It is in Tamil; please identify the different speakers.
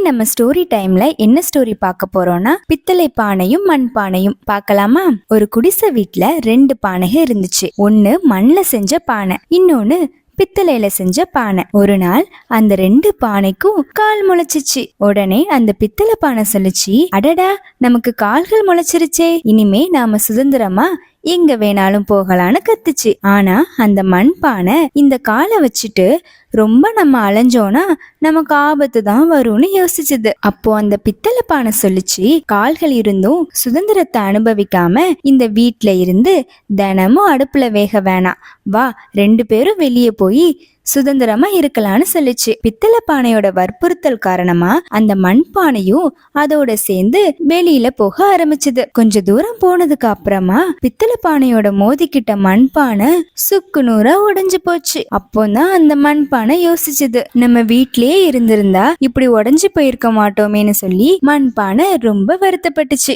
Speaker 1: நம்ம ஸ்டோரி டைம்ல என்ன ஸ்டோரி பார்க்க போறோம்னா பித்தளை பானையும் மண் பானையும் பார்க்கலாமா? ஒரு குடிசை வீட்ல 2 பானைகள் இருந்துச்சு. ஒன்னு மண்ல செஞ்ச பானை, இன்னொன்னு பித்தளையில செஞ்ச பானை. ஒரு நாள் அந்த 2 பானைக்கும் கால் முளைச்சிச்சு. உடனே அந்த பித்தளை பானை சொல்லிச்சு, அடடா, நமக்கு கால்கள் முளைச்சிருச்சே, இனிமே நாம சுதந்திரமா எங்க வேணாலும் போகலான்னு கத்துச்சு. ஆனா அந்த மண் பானை இந்த காலை வச்சுட்டு ரொம்ப நம்ம அலைஞ்சோனா நமக்கு ஆபத்து தான் வரும்னு யோசிச்சுது. அப்போ அந்த பித்தளை பானை சொல்லிச்சு, கால்கள் இருந்தும் சுதந்திரத்தை அனுபவிக்காம இந்த வீட்ல இருந்து தினமும் அடுப்புல வேக வேணாம், வா 2 பேரும் வெளியே போய் சுதந்திரமா இருக்கலாம்னு சொல்லிச்சு. பித்தளை பானையோட வற்புறுத்தல் காரணமா அந்த மண் பானையும் அதோட சேர்ந்து வெளியில போக ஆரம்பிச்சது. கொஞ்ச தூரம் போனதுக்கு அப்புறமா பித்தளை பானையோட மோதிக்கிட்ட மண் பானை சுக்கு நூறா உடைஞ்சு போச்சு. அப்போதான் அந்த மண் பானை யோசிச்சது, நம்ம வீட்லயே இருந்திருந்தா இப்படி உடைஞ்சு போயிருக்க மாட்டோமேன்னு சொல்லி மண் பானை ரொம்ப வருத்தப்பட்டுச்சு.